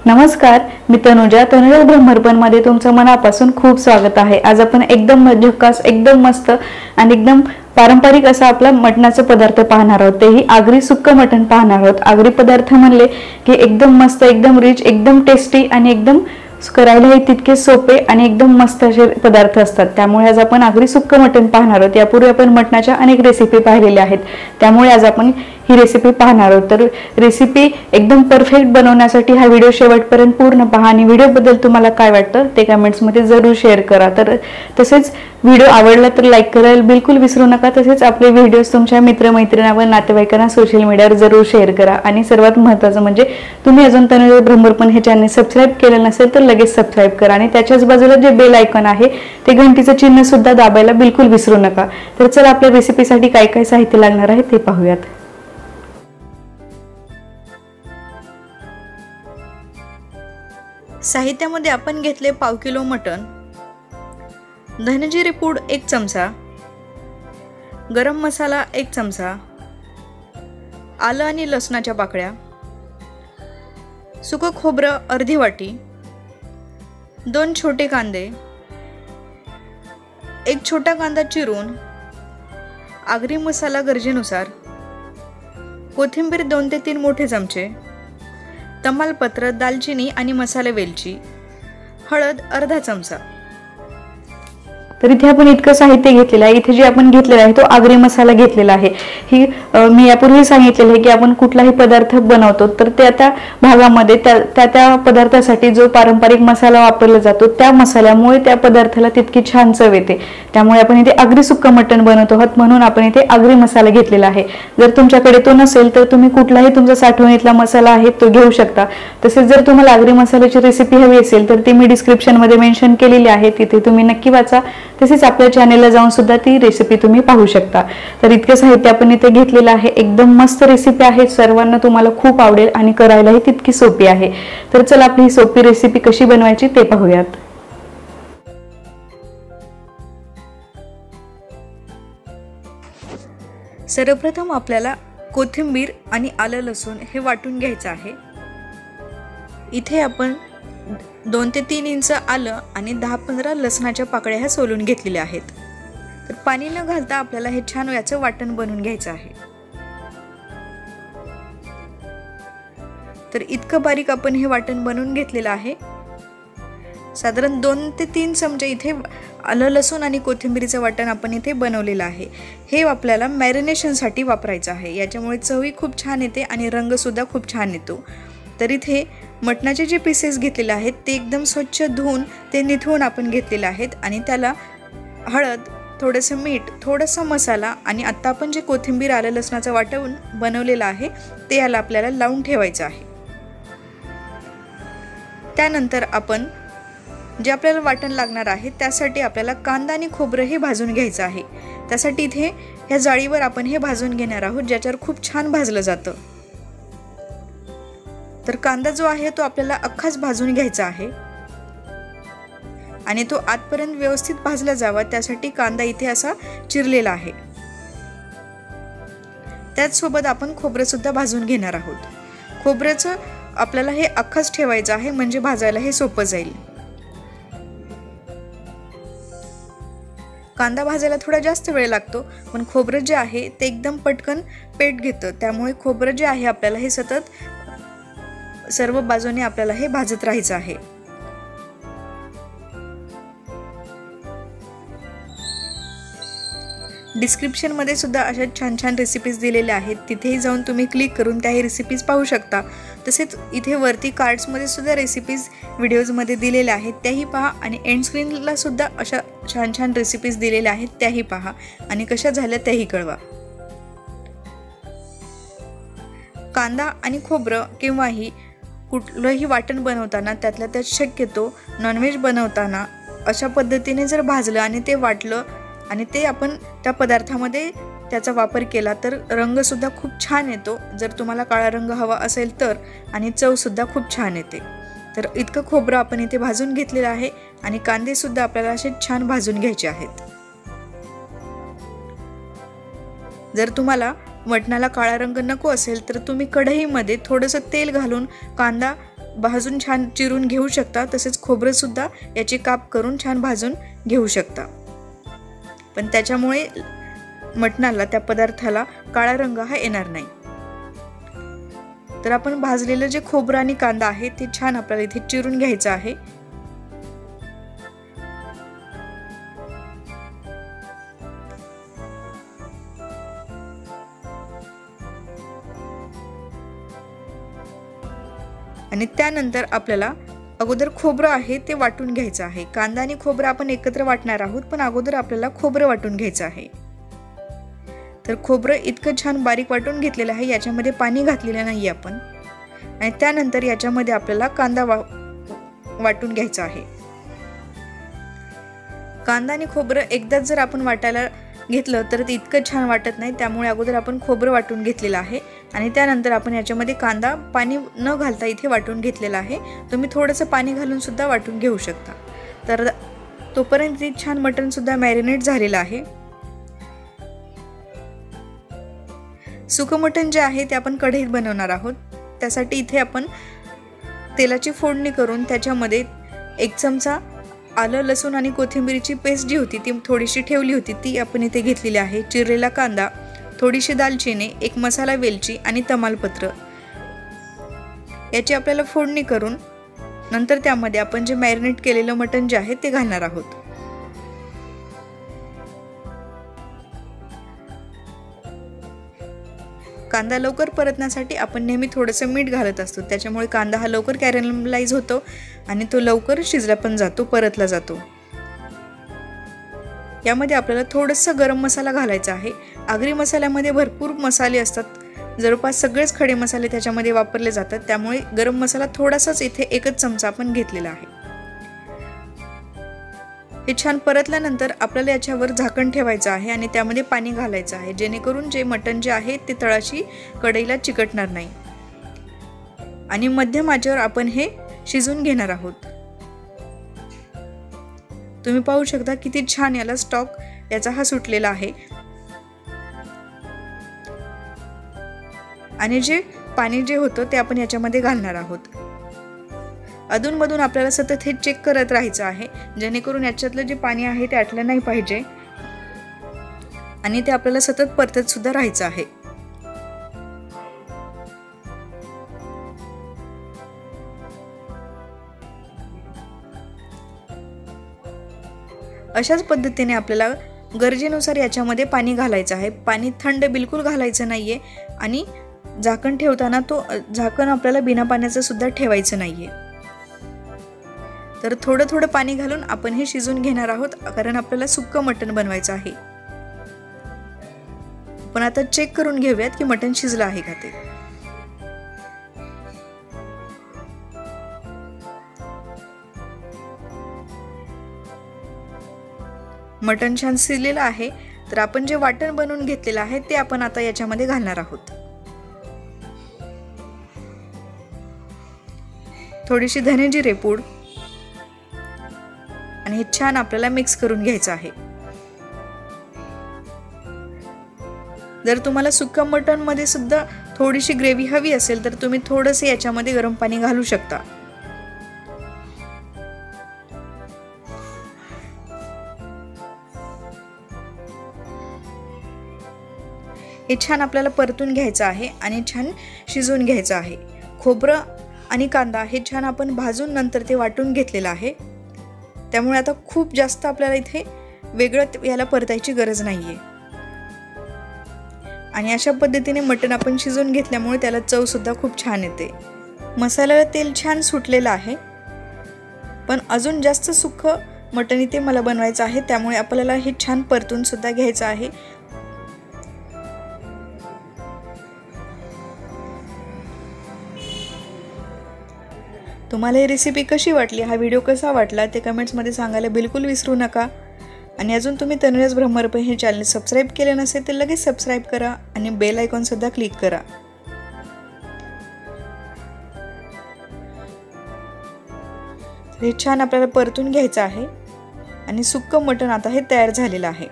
नमस्कार, मी तनुजा ब्रह्मर्पण मध्ये तुमचं मनापासून खूप स्वागत आहे। आज आपण एकदम झक्कास, एकदम मस्त आणि एकदम पारंपरिक असा आपला मटणाचा पदार्थ पाहणार आहोत। तेही आगरी सुक्क मटण पाहणार आहोत। आगरी पदार्थ म्हणले की एकदम मस्त, एकदम रिच, एकदम टेस्टी आणि एकदम करायलाही तितके सोपे आणि एकदम मस्त असे पदार्थ असतात। त्यामुळे आज आपण आगरी सुक्क मटण पाहणार आहोत। यापूर्वी आपण मटणाच्या अनेक रेसिपी पाहिलेल्या आहेत, त्यामुळे आज आपण ही रेसिपी पाहणार आहोत। तर रेसिपी एकदम परफेक्ट बनवण्यासाठी हा व्हिडिओ शेवटपर्यंत पूर्ण पहा आणि व्हिडिओ बद्दल तुम्हाला काय वाटतं ते कमेंट्स मध्ये जरूर शेअर करा। तर तसेच व्हिडिओ आवडला तर लाईक करायला बिलकुल विसरू नका। तसेच आपले व्हिडिओज तुमच्या मित्रमैत्रिणींना व नातेवाईकांना सोशल मीडियावर जरूर शेअर करा। आणि सर्वात महत्त्वाचं म्हणजे तुम्ही अजून तनुजा ब्रह्मर्पण हे चॅनल सबस्क्राइब केलं नसेल तर लगेच सबस्क्राइब करा आणि त्याच्याच बाजूला जे बेल आयकॉन आहे ते घंटीचं चिन्ह सुद्धा दाबायला बिलकुल विसरू नका। तर चला आपल्या रेसिपीसाठी काय काय साहित्य लागणार आहे ते पाहूयात। साहित्यामध्ये आपण घेतले पाव किलो मटण, धनेजिरे पूड 1 चमचा, गरम मसाला 1 चमचा, आलं आणि लसणाच्या पाकळ्या, सुकं खोबरं अर्धी वाटी, 2 छोटे कांदे, 1 छोटा कांदा चिरून, आगरी मसाला गरजेनुसार, कोथिंबीर 2 ते 3 मोठे चमचे, तमालपत्र, दालचिनी आणि मसाले वेलची, हळद अर्धा चमचा। तर इथे आपण इतकं साहित्य घेतलेलं आहे। इथे जे आपण घेतलेला आहे तो आगरी मसाला घेतलेला आहे। ही मी यापूर्वी सांगितलेलं आहे की आपण कुठलाही पदार्थ बनवतो तर त्या भागामध्ये त्या पदार्थासाठी जो पारंपरिक मसाला वापरला जातो त्या मसाल्यामुळे त्या पदार्थाला तितकी छान चव येते। त्यामुळे आपण इथे आगरी सुक्क मटण बनवतो आहोत म्हणून आपण इथे आगरी मसाला घेतलेला आहे। जर तुमच्याकडे तो नसेल तर तुम्ही कुठलाही तुमचा साठवणीतला मसाला आहे तो घेऊ शकता। तसेच जर तुम्हाला आगरी मसाल्याची रेसिपी हवी असेल तर ती मी डिस्क्रिप्शन मध्ये मेन्शन केलेली आहे, तिथे तुम्ही नक्की वाचा। तसेच आपल्या चॅनेलला जाऊन सुद्धा ती रेसिपी तुम्ही पाहू शकता। तर इतके साहित्य आपण इथे घेतलेलं आहे। एकदम मस्त रेसिपी आहे, सर्वांना तुम्हाला खूप आवडेल आणि करायलाही तितकी सोपी आहे। तर चला आपली ही सोपी रेसिपी कशी बनवायची ते पाहूयात। सर्वप्रथम आपल्याला कोथिंबीर आणि आलं लसूण हे वाटून घ्यायचं आहे। इथे आपण 2 ते 3 इंच आलं आणि 10-15 लसणाच्या पाकळ्या ह्या सोलून घेतलेल्या आहेत। तर पाणी न घालता आपल्याला हे छान याचं वाटण बनवून घ्यायचं आहे। तर इतकं बारीक आपण हे वाटण बनवून घेतलेलं आहे। साधारण 2 ते 3 चमचे इथे आलं लसूण आणि कोथिंबीरीचं वाटण आपण इथे बनवलेलं आहे। हे आपल्याला मॅरिनेशनसाठी वापरायचं आहे। याच्यामुळे चवही खूप छान येते आणि रंग सुद्धा खूप छान येतो। तर इथे मटणाचे जे पीसेस घेतलेले आहेत ते एकदम स्वच्छ धुवून ते निथळून आपण घेतलेले आहेत आणि त्याला हळद, थोडंसं मीठ, थोडासा मसाला आणि आता आपण जे कोथिंबीर आलं लसणाचं वाटण बनवलेलं आहे ते याला आपल्याला लावून ठेवायचं आहे। त्यानंतर आपण जे आपल्याला वाटण लागणार आहे त्यासाठी आपल्याला कांदा आणि खोबरं हे भाजून घ्यायचं आहे। त्यासाठी इथे ह्या जाळीवर आपण हे भाजून घेणार आहोत, ज्याच्यावर खूप छान भाजलं जातं। तर कांदा जो आहे तो आपल्याला अख्खाच भाजून घ्यायचा आहे आणि तो आतपर्यंत व्यवस्थित भाजला जावा त्यासाठी कांदा इथे असा चिरलेला आहे। त्याचसोबत आपण खोबरं सुद्धा भाजून घेणार आहोत। खोबऱ्याचं आपल्याला हे अख्खाच ठेवायचं आहे म्हणजे भाजायला हे सोपं जाईल। कांदा भाजायला थोडा जास्त वेळ लागतो, पण खोबरं जे आहे ते एकदम पटकन पेट घेतं। त्यामुळे खोबरं जे आहे आपल्याला हे सतत सर्व बाजूने आपल्याला हे भाजत राहायचं आहे। डिस्क्रिप्शन मध्ये सुद्धा अशा छान छान रेसिपीज दिलेल्या आहेत, तिथेही जाऊन तुम्ही क्लिक करून त्याही रेसिपीज पाहू शकता। तसेच इथे वरती कार्ड्स मध्ये सुद्धा रेसिपीज व्हिडिओज मध्ये दिलेल्या आहेत, त्याही पहा आणि एंड स्क्रीनला सुद्धा अशा छान छान रेसिपीज दिलेल्या आहेत, त्याही पहा आणि कशा झाल्या त्याही कळवा। कांदा आणि खोबरं किंवाही कुठलंही वाटण बनवताना त्यातल्या त्यात शक्यतो नॉनव्हेज बनवताना अशा पद्धतीने जर भाजलं आणि ते वाटलं आणि ते आपण त्या पदार्थामध्ये त्याचा वापर केला तर रंग सुद्धा खूप छान येतो। जर तुम्हाला काळा रंग हवा असेल तर आणि चव सुद्धा खूप छान येते। तर इतकं खोबरं आपण इथे भाजून घेतलेलं आहे आणि कांदे सुद्धा आपल्याला असे छान भाजून घ्यायचे आहेत। जर तुम्हाला मटणाला काळा रंग नको असेल तर तुम्ही कढईमध्ये थोडंसं तेल घालून कांदा भाजून छान चिरून घेऊ शकता, तसेच खोबरं सुद्धा याचे काप करून छान भाजून घेऊ शकता, पण त्याच्यामुळे मटणाला, त्या पदार्थाला काळा रंग हा येणार नाही। तर आपण भाजलेलं जे खोबरं आणि कांदा आहे ते छान आपल्याला इथे चिरून घ्यायचं आहे। आणि त्यानंतर आपल्याला अगोदर खोबरं आहे ते वाटून घ्यायचं आहे। कांदा आणि खोबरं आपण एकत्र वाटणार आहोत, पण अगोदर आपल्याला खोबरं वाटून घ्यायचं आहे। तर खोबरं इतकं छान बारीक वाटून घेतलेलं आहे, याच्यामध्ये पाणी घातलेलं नाही आपण। आणि त्यानंतर याच्यामध्ये आपल्याला कांदा वाटून घ्यायचा आहे। कांदा आणि खोबरं एकदाच जर आपण वाटायला घेतलं तर ते इतकं छान वाटत नाही, त्यामुळे अगोदर आपण खोबरं वाटून घेतलेलं आहे आणि त्यानंतर आपण याच्यामध्ये कांदा पाणी न घालता इथे वाटून घेतलेला आहे। तुम्ही थोडंसं पाणी घालून सुद्धा वाटून घेऊ शकता। तर तोपर्यंत छान मटण सुद्धा मॅरिनेट झालेलं आहे। सुकं मटण जे आहे ते आपण कढईत बनवणार आहोत। त्यासाठी इथे आपण तेलाची फोडणी करून त्याच्यामध्ये 1 चमचा आलं, लसूण आणि कोथिंबीरची पेस्ट जी होती ती थोडीशी ठेवली होती, ती आपण इथे घेतलेली आहे। चिरलेला कांदा, थोडीशी दालचिनी, 1 मसाला वेलची आणि तमालपत्र याची आपल्याला फोडणी करून नंतर त्यामध्ये आपण जे मॅरिनेट केलेलं मटण जे आहे ते घालणार आहोत। कांदा लवकर परतण्यासाठी आपण नेहमी थोडंसं मीठ घालत असतो, त्याच्यामुळे कांदा हा लवकर कॅरमलाइज होतो आणि तो लवकर शिजला पण जातो, परतला जातो। यामध्ये आपल्याला थोडंसं गरम मसाला घालायचा आहे। आगरी मसाल्यामध्ये भरपूर मसाले असतात, जवळपास सगळेच खडे मसाले त्याच्यामध्ये वापरले जातात, त्यामुळे गरम मसाला थोडासाच इथे 1 चमचा आपण घेतलेला आहे। हे छान परतल्यानंतर आपल्याला याच्यावर झाकण ठेवायचं आहे आणि त्यामध्ये पाणी घालायचं आहे, जेणेकरून जे मटण जे आहे ते तळाशी कढईला चिकटणार नाही। आणि मध्यम आचेवर आपण हे शिजून घेणार आहोत। तुम्ही पाहू शकता किती छान याला स्टॉक याचा हा सुटलेला आहे। आणि जे पाणी जे होतं ते आपण याच्यामध्ये घालणार आहोत। अधूनमधून आपल्याला सतत हे चेक करत राहायचं आहे, जेणेकरून याच्यातलं जे पाणी आहे ते आटलं नाही पाहिजे आणि ते आपल्याला सतत परतत सुद्धा राहायचं आहे। अशाच पद्धतीने आपल्याला गरजेनुसार याच्यामध्ये पाणी घालायचं आहे। पाणी थंड बिलकुल घालायचं नाहीये आणि झाकण ठेवताना तो झाकण आपल्याला बिना पाण्याचं सुद्धा ठेवायचं नाहीये। तर थोडं थोडं पाणी घालून आपण हे शिजून घेणार आहोत, कारण आपल्याला सुक्कं मटण बनवायचं आहे। पण आता चेक करून घेऊयात की मटण शिजलं आहे का ते। मटण छान शिजलेलं आहे, तर आपण जे वाटण बनवून घेतलेलं आहे ते आपण आता याच्यामध्ये घालणार आहोत। थोडीशी धने जिरे पूड आणि हे छान आपल्याला मिक्स करून घ्यायचं आहे। जर तुम्हाला सुक्का मटण मध्ये सुद्धा थोडीशी ग्रेव्ही हवी असेल तर तुम्ही थोडंसं याच्यामध्ये गरम पाणी घालू शकता। हे छान आपल्याला परतून घ्यायचं आहे आणि छान शिजवून घ्यायचं आहे। खोबरं आणि कांदा हे छान आपण भाजून नंतर ते वाटून घेतलेलं आहे, त्यामुळे आता खूप जास्त आपल्याला इथे वेगळं याला परतायची गरज नाहीये। आणि अशा पद्धतीने मटण आपण शिजवून घेतल्यामुळे त्याला चव सुद्धा खूप छान येते। मसाल्याला तेल छान सुटलेलं आहे, पण अजून जास्त सुक्कं मटण इथे मला बनवायचं आहे, त्यामुळे आपल्याला हे छान परतून सुद्धा घ्यायचं आहे। तुम्हाला ही रेसिपी कशी वाटली, हा व्हिडिओ कसा वाटला ते कमेंट्समध्ये सांगायला बिलकुल विसरू नका। आणि अजून तुम्ही तनुजा's ब्रह्मरपण हे चॅनल सबस्क्राईब केले नसेल तर लगेच सबस्क्राईब करा आणि बेल आयकॉन सुद्धा क्लिक करा। हे छान आपल्याला परतून घ्यायचं आहे आणि सुक्कं मटण आता हे तयार झालेलं आहे।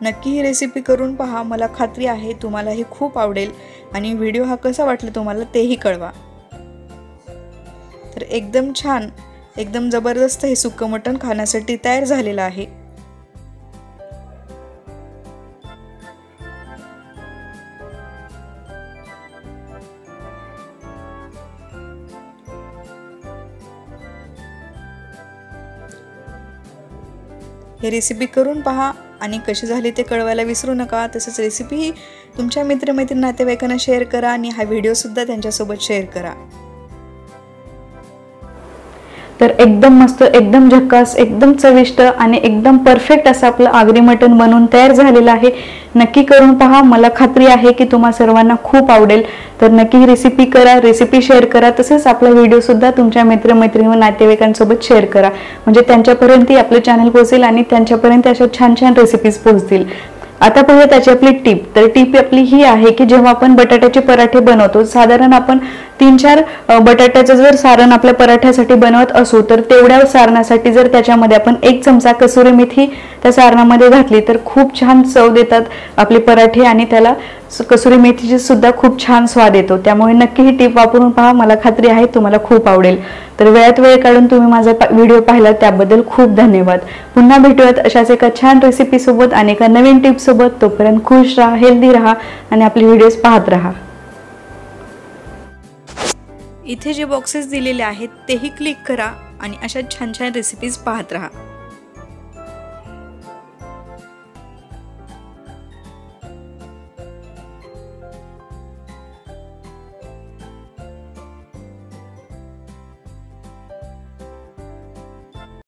नक्की ही रेसिपी करून पहा, मला खात्री आहे तुम्हाला हे खूप आवडेल आणि व्हिडिओ हा कसा वाटला तुम्हाला तेही कळवा। तर एकदम छान, एकदम जबरदस्त हे सुक्कं मटण खाण्यासाठी तयार झालेलं आहे। ही रेसिपी करून पहा आणि कशी झाली ते कळवायला विसरू नका। तसंच रेसिपी ही तुमच्या मित्रमैत्रीण नातेवाईकांना शेअर करा आणि हा व्हिडिओ सुद्धा त्यांच्यासोबत शेअर करा। तर एकदम मस्त, एकदम झक्कास, एकदम चविष्ट आणि एकदम परफेक्ट असं आपलं आगरी मटण बनवून तयार झालेलं आहे। नक्की करून पहा, मला खात्री आहे की तुम्हा सर्वांना खूप आवडेल। तर नक्की ही रेसिपी करा, रेसिपी शेअर करा, तसेच आपला व्हिडिओ सुद्धा तुमच्या मित्रमैत्रिणी व नातेवाईकांसोबत शेअर करा, म्हणजे त्यांच्यापर्यंत आपलं चॅनल पोहोचेल आणि त्यांच्यापर्यंत अशा छान छान रेसिपीज पोहोचतील। आता पाहूया त्याची आपली टिप। तर टिप आपली ही आहे की जेव्हा आपण बटाट्याचे पराठे बनवतो, साधारण आपण 3-4 बटाट्याचं जर सारण आपल्या पराठ्यासाठी बनवत असू तर तेवढ्या सारणासाठी जर त्याच्यामध्ये आपण 1 चमचा कसुरी मेथी त्या सारणामध्ये घातली तर खूप छान चव देतात आपले पराठे आणि त्याला कसुरी मेथीची सुद्धा खूप छान स्वाद येतो। त्यामुळे नक्की ही टिप वापरून पहा, मला खात्री आहे तुम्हाला खूप आवडेल। तर वेळात वेळ काढून तुम्ही माझा व्हिडिओ पाहिला त्याबद्दल खूप धन्यवाद। पुन्हा भेटूयात अशाच एका छान रेसिपी सोबत आणि एका नवीन टिप सोबत। तोपर्यंत खुश राहा, हेल्दी राहा आणि आपले व्हिडिओज पाहत राहा। इथे जे बॉक्सेस दिलेले आहेत तेही क्लिक करा आणि अशा छान छान रेसिपीज पाहत राहा।